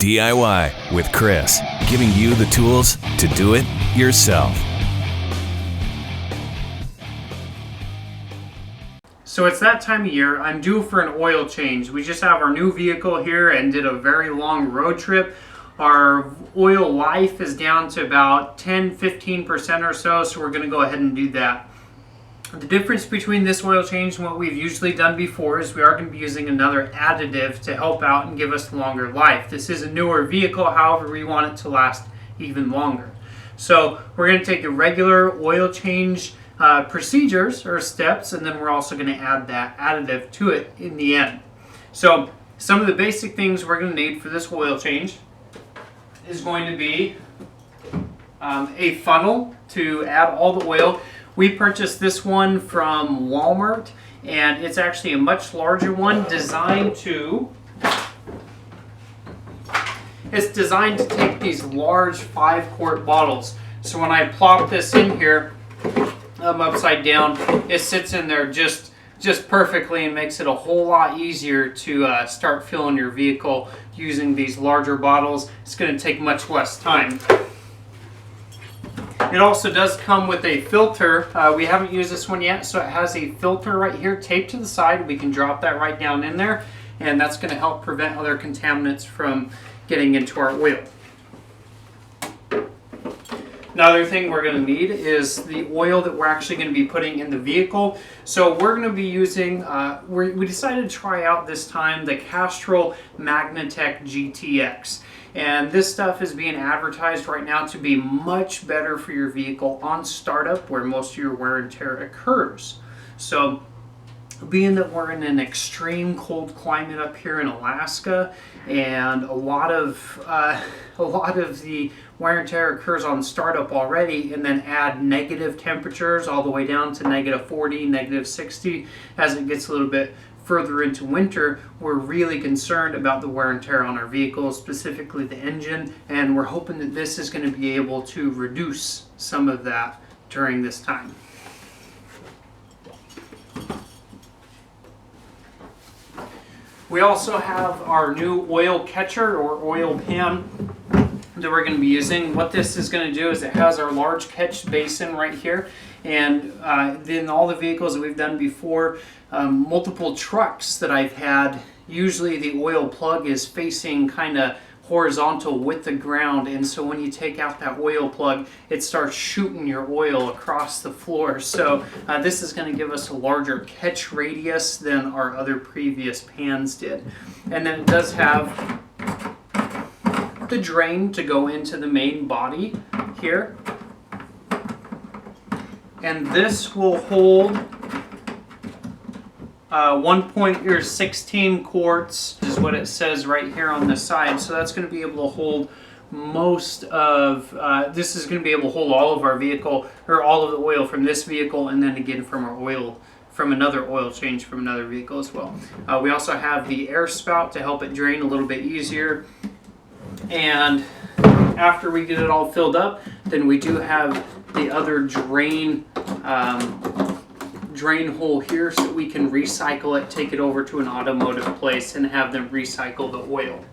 DIY with Chris, giving you the tools to do it yourself. So it's that time of year. I'm due for an oil change. We just have our new vehicle here and did a very long road trip. Our oil life is down to about 10-15% or so we're going to go ahead and do that. The difference between this oil change and what we've usually done before is we are going to be using another additive to help out and give us longer life. This is a newer vehicle, however, we want it to last even longer. So we're going to take the regular oil change procedures or steps, and then we're also going to add that additive to it in the end. So some of the basic things we're going to need for this oil change is going to be a funnel to add all the oil. We purchased this one from Walmart, and it's actually a much larger one designed to take these large 5-quart bottles. So when I plop this in here upside down, it sits in there just perfectly and makes it a whole lot easier to start filling your vehicle using these larger bottles. It's going to take much less time. It also does come with a filter. We haven't used this one yet, so it has a filter right here taped to the side. We can drop that right down in there, and that's going to help prevent other contaminants from getting into our oil. Another thing we're going to need is the oil that we're actually going to be putting in the vehicle. So we're going to be using, we decided to try out this time the Castrol Magnatech GTX. And this stuff is being advertised right now to be much better for your vehicle on startup where most of your wear and tear occurs. So being that we're in an extreme cold climate up here in Alaska, and a lot of the wear and tear occurs on startup already, and then add negative temperatures all the way down to -40, -60 as it gets a little bit further into winter, we're really concerned about the wear and tear on our vehicles, specifically the engine, and we're hoping that this is going to be able to reduce some of that during this time. We also have our new oil catcher or oil pan that we're going to be using. What this is going to do is it has our large catch basin right here, and then all the vehicles that we've done before, multiple trucks that I've had, usually the oil plug is facing kind of horizontal with the ground, and so when you take out that oil plug, it starts shooting your oil across the floor. So this is going to give us a larger catch radius than our other previous pans did. And then it does have the drain to go into the main body here, and this will hold 1.16 quarts is what it says right here on the side. So that's going to be able to hold most of this is going to be able to hold all of our vehicle, or all of the oil from this vehicle, and then again from our oil from another oil change from another vehicle as well. We also have the air spout to help it drain a little bit easier. And after we get it all filled up, then we do have the other drain hole here so that we can recycle it, take it over to an automotive place, and have them recycle the oil.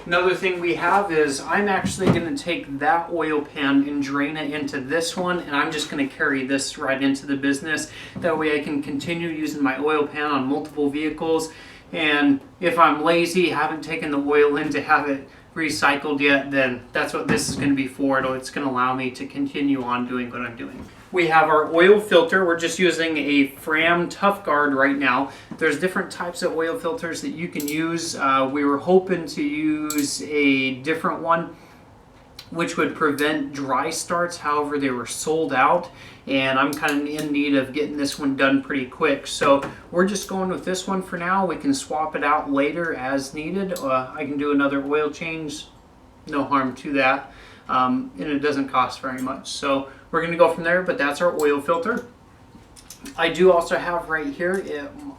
Another thing we have is I'm actually going to take that oil pan and drain it into this one, and I'm just going to carry this right into the business. That way I can continue using my oil pan on multiple vehicles, and if I'm lazy, haven't taken the oil in to have it recycled yet, then that's what this is going to be for. It's going to allow me to continue on doing what I'm doing. We have our oil filter. We're just using a Fram Tough Guard right now. There's different types of oil filters that you can use. We were hoping to use a different one which would prevent dry starts. However, they were sold out, and I'm kind of in need of getting this one done pretty quick. So we're just going with this one for now. We can swap it out later as needed. I can do another oil change, no harm to that, and it doesn't cost very much. So we're going to go from there, but that's our oil filter. I do also have right here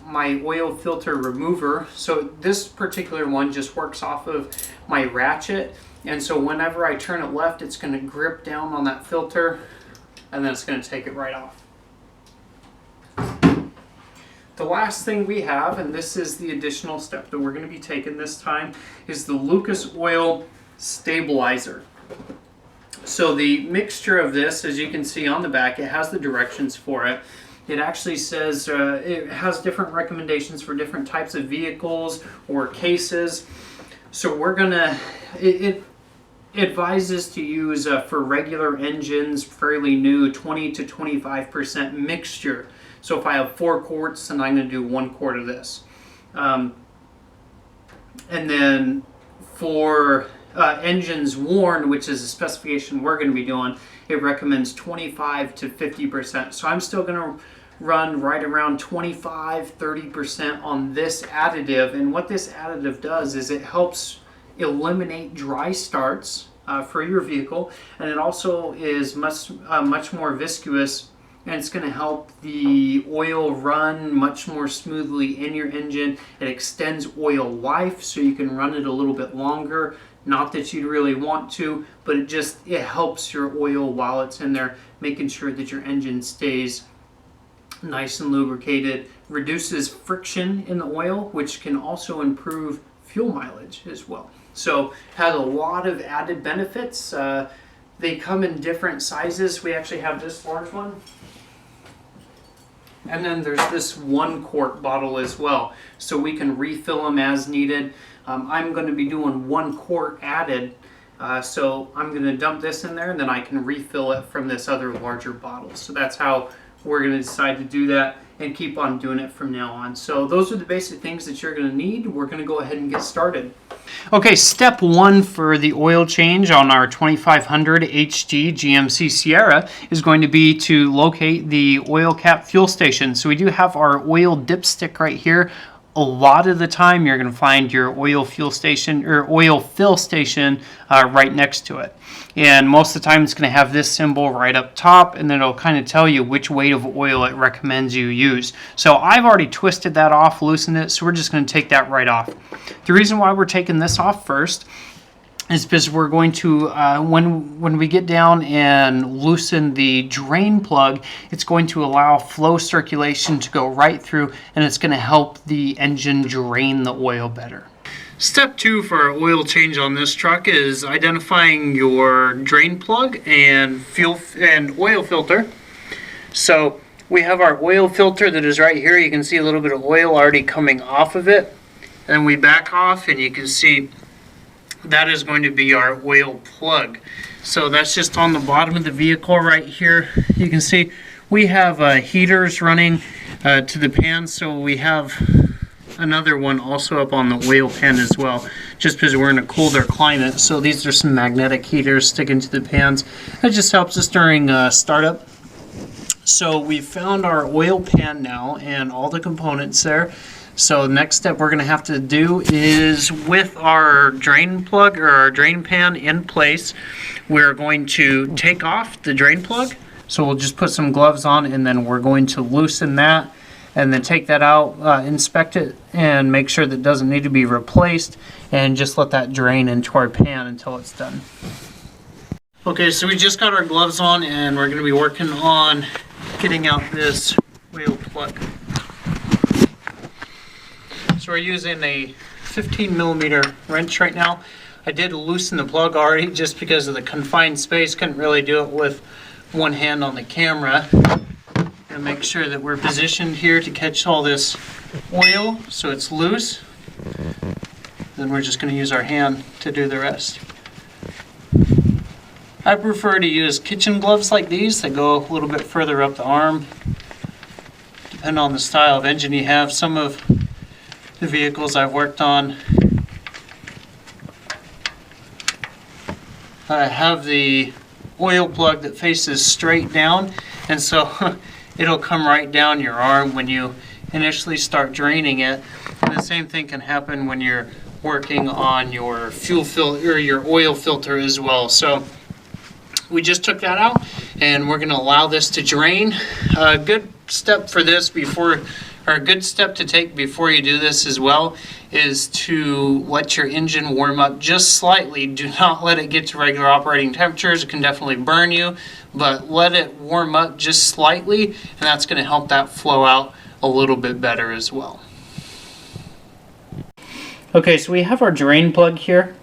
my oil filter remover. So this particular one just works off of my ratchet, and so whenever I turn it left, it's going to grip down on that filter, and then it's going to take it right off. The last thing we have, and this is the additional step that we're going to be taking this time, is the Lucas Oil Stabilizer. So the mixture of this, as you can see on the back, it has the directions for it. It actually says it has different recommendations for different types of vehicles or cases. So we're gonna, it advises to use for regular engines, fairly new, 20 to 25% mixture. So if I have 4 quarts, then I'm going to do 1 quart of this. And then for engines worn, which is a specification we're going to be doing, it recommends 25 to 50%. So I'm still going to run right around 25-30% on this additive. And what this additive does is it helps eliminate dry starts for your vehicle, and it also is much more viscous, and it's going to help the oil run much more smoothly in your engine. It extends oil life, so you can run it a little bit longer. Not that you'd really want to, but it helps your oil while it's in there, making sure that your engine stays nice and lubricated, reduces friction in the oil, which can also improve fuel mileage as well. So has a lot of added benefits. They come in different sizes. We actually have this large one. And then there's this 1 quart bottle as well. So we can refill them as needed. I'm going to be doing 1 quart added. So I'm going to dump this in there, and then I can refill it from this other larger bottle. So that's how we're going to decide to do that and keep on doing it from now on. So those are the basic things that you're going to need. We're going to go ahead and get started. Okay, step 1 for the oil change on our 2500 HD GMC Sierra is going to be to locate the oil cap fuel station. So we do have our oil dipstick right here. A lot of the time you're going to find your oil fuel station or oil fill station right next to it. And most of the time it's going to have this symbol right up top, and then it'll kind of tell you which weight of oil it recommends you use. So I've already twisted that off, loosened it, so we're just going to take that right off. The reason why we're taking this off first is because we're going to, when we get down and loosen the drain plug, it's going to allow flow circulation to go right through, and it's going to help the engine drain the oil better. Step 2 for our oil change on this truck is identifying your drain plug and fuel and oil filter. So we have our oil filter that is right here. You can see a little bit of oil already coming off of it. And we back off, and you can see that is going to be our oil plug. So that's just on the bottom of the vehicle right here. You can see we have heaters running to the pan, so we have another one also up on the oil pan as well, just because we're in a colder climate. So these are some magnetic heaters sticking to the pans. That just helps us during startup. So we've found our oil pan now and all the components there. So the next step we're going to have to do is, with our drain plug or our drain pan in place, we're going to take off the drain plug. So we'll just put some gloves on, and then we're going to loosen that, and then take that out, inspect it, and make sure that it doesn't need to be replaced, and just let that drain into our pan until it's done. Okay, so we just got our gloves on, and we're going to be working on getting out this oil plug. So we're using a 15 millimeter wrench right now. I did loosen the plug already just because of the confined space. Couldn't really do it with one hand on the camera. And make sure that we're positioned here to catch all this oil so it's loose. Then we're just going to use our hand to do the rest. I prefer to use kitchen gloves like these that go a little bit further up the arm. Depending on the style of engine you have. Some of the vehicles I've worked on have the oil plug that faces straight down, and so it'll come right down your arm when you initially start draining it. And the same thing can happen when you're working on your fuel filter or your oil filter as well. So we just took that out, and we're going to allow this to drain. A good step for this a good step to take before you do this as well is to let your engine warm up just slightly. Do not let it get to regular operating temperatures. It can definitely burn you, but let it warm up just slightly, and that's going to help that flow out a little bit better as well. Okay, so we have our drain plug here,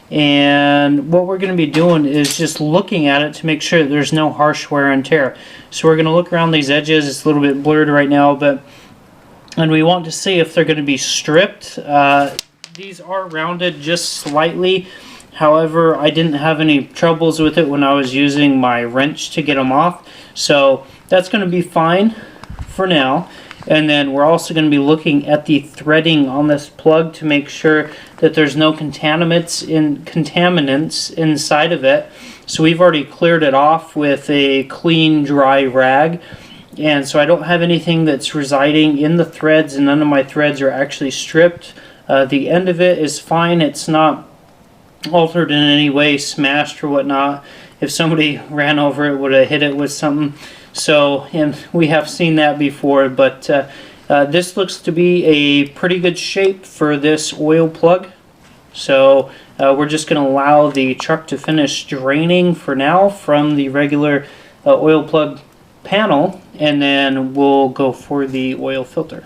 and what we're going to be doing is just looking at it to make sure that there's no harsh wear and tear. So we're going to look around these edges. It's a little bit blurred right now, and we want to see if they're going to be stripped. These are rounded just slightly. However, I didn't have any troubles with it when I was using my wrench to get them off. So that's going to be fine for now. And then we're also going to be looking at the threading on this plug to make sure that there's no contaminants inside of it. So we've already cleared it off with a clean, dry rag. And so I don't have anything that's residing in the threads, and none of my threads are actually stripped. The end of it is fine. It's not altered in any way, smashed or whatnot. If somebody ran over it, would have hit it with something. So, and we have seen that before, but this looks to be a pretty good shape for this oil plug. So we're just going to allow the truck to finish draining for now from the regular oil plug panel, and then we'll go for the oil filter.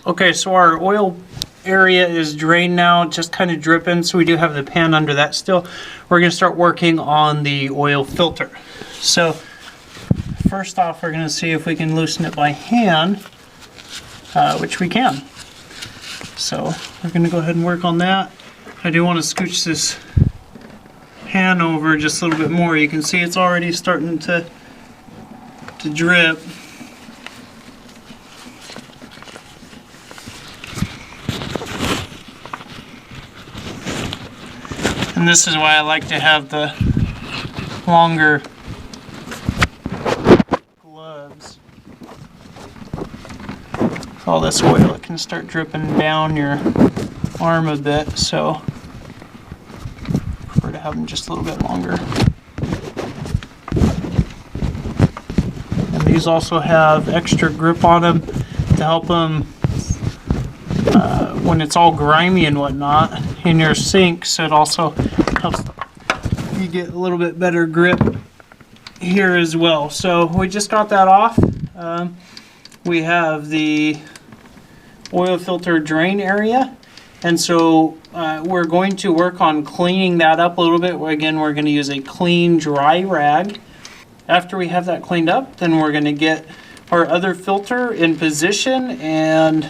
Okay, so our oil area is drained now, just kind of dripping, so we do have the pan under that still. We're going to start working on the oil filter. So first off, we're going to see if we can loosen it by hand, which we can. So we're going to go ahead and work on that. I do want to scooch this pan over just a little bit more. You can see it's already starting to drip. And this is why I like to have the longer gloves. With all this oil, it can start dripping down your arm a bit, so I prefer to have them just a little bit longer. And these also have extra grip on them to help them when it's all grimy and whatnot in your sink, so it also helps you get a little bit better grip here as well. So we just got that off. We have the oil filter drain area, and so we're going to work on cleaning that up a little bit. Again, we're going to use a clean, dry rag. After we have that cleaned up, then we're going to get our other filter in position, and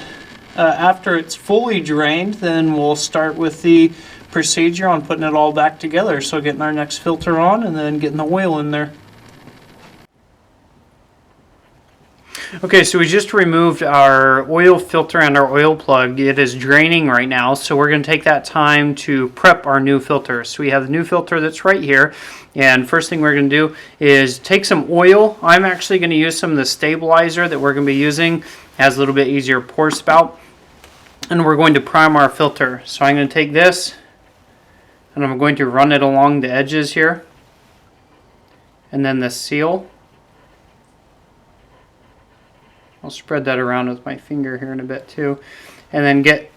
after it's fully drained, then we'll start with the procedure on putting it all back together. So getting our next filter on and then getting the oil in there. Okay, so we just removed our oil filter and our oil plug. It is draining right now, so we're going to take that time to prep our new filter. So we have the new filter that's right here, and first thing we're going to do is take some oil. I'm actually going to use some of the stabilizer that we're going to be using. It has a little bit easier pour spout, and we're going to prime our filter. So I'm going to take this, and I'm going to run it along the edges here, and then the seal. I'll spread that around with my finger here in a bit too, and then get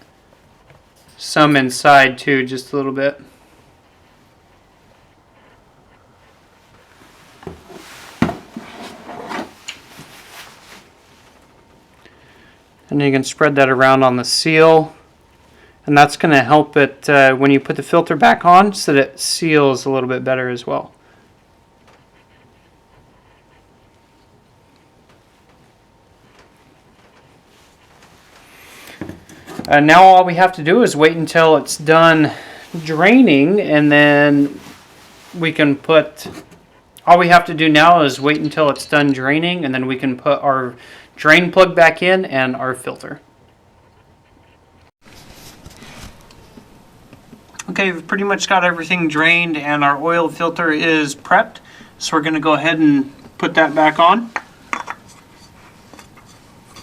some inside too, just a little bit. And you can spread that around on the seal, and that's going to help it when you put the filter back on, so that it seals a little bit better as well. Now all we have to do is wait until it's done draining, and then we can put, all we have to do now is wait until it's done draining, and then we can put our drain plug back in and our filter. Okay, we've pretty much got everything drained and our oil filter is prepped, so we're going to go ahead and put that back on.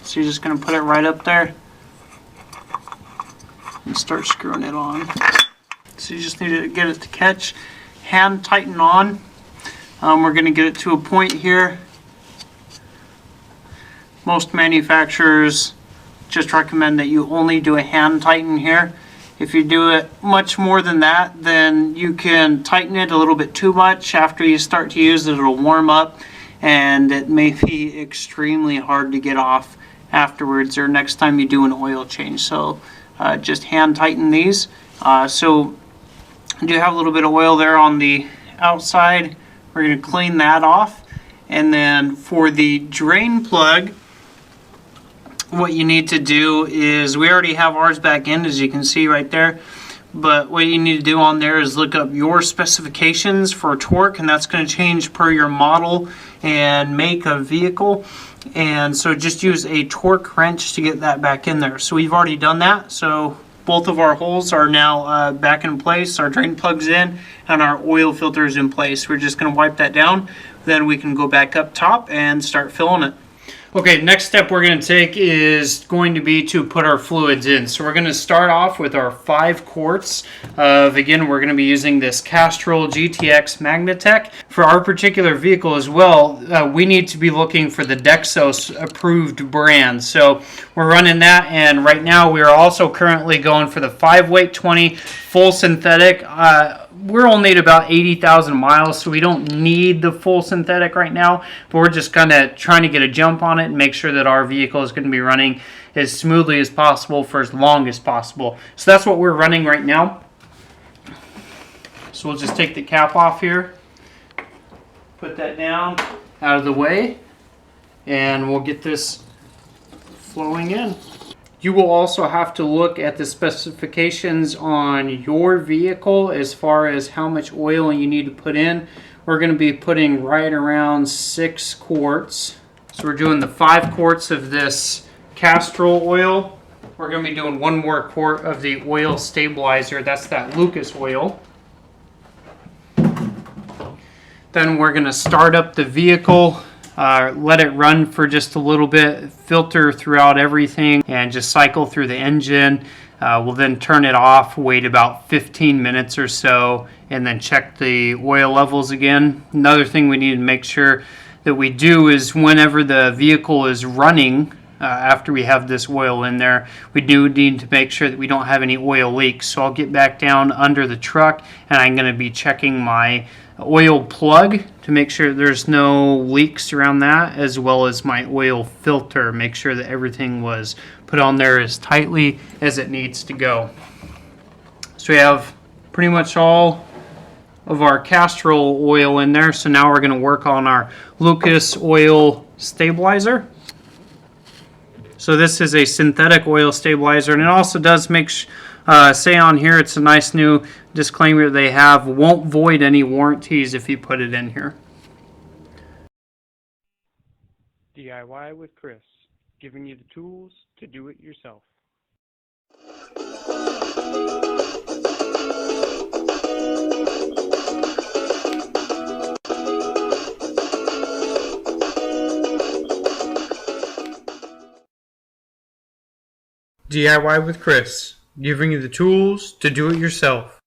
So you're just going to put it right up there and start screwing it on. So you just need to get it to catch, hand tighten on. We're going to get it to a point here. Most manufacturers just recommend that you only do a hand tighten here. If you do it much more than that, then you can tighten it a little bit too much. After you start to use it, it'll warm up and it may be extremely hard to get off afterwards or next time you do an oil change. So just hand tighten these. So I do have a little bit of oil there on the outside. We're going to clean that off. And then for the drain plug, what you need to do is, we already have ours back in, as you can see right there. But what you need to do on there is look up your specifications for torque, and that's going to change per your model and make of vehicle. And so just use a torque wrench to get that back in there. So we've already done that. So both of our holes are now back in place. Our drain plug's in and our oil filter is in place. We're just going to wipe that down. Then we can go back up top and start filling it. Okay, next step we're going to take is going to be to put our fluids in. So we're going to start off with our 5 quarts of, again, we're going to be using this Castrol GTX Magnatech. For our particular vehicle as well, we need to be looking for the Dexos approved brand. So we're running that, and right now we are also currently going for the 5-weight 20 full synthetic. We're only at about 80,000 miles, so we don't need the full synthetic right now, but we're just kind of trying to get a jump on it and make sure that our vehicle is going to be running as smoothly as possible for as long as possible. So that's what we're running right now. So we'll just take the cap off here, put that down out of the way, and we'll get this flowing in. You will also have to look at the specifications on your vehicle as far as how much oil you need to put in. We're going to be putting right around 6 quarts. So we're doing the 5 quarts of this Castrol oil. We're going to be doing 1 more quart of the oil stabilizer. That's that Lucas oil. Then we're going to start up the vehicle. Let it run for just a little bit, filter throughout everything, and just cycle through the engine. We'll then turn it off, wait about 15 minutes or so, and then check the oil levels again. Another thing we need to make sure that we do is whenever the vehicle is running, after we have this oil in there, we do need to make sure that we don't have any oil leaks. So I'll get back down under the truck, and I'm going to be checking my oil plug to make sure there's no leaks around that, as well as my oil filter, make sure that everything was put on there as tightly as it needs to go. So we have pretty much all of our Castrol oil in there. So now we're going to work on our Lucas oil stabilizer. So this is a synthetic oil stabilizer, and it also does make say on here, it's a nice new disclaimer they have, won't void any warranties if you put it in here. DIY with Chris, giving you the tools to do it yourself. DIY with Chris, giving you the tools to do it yourself.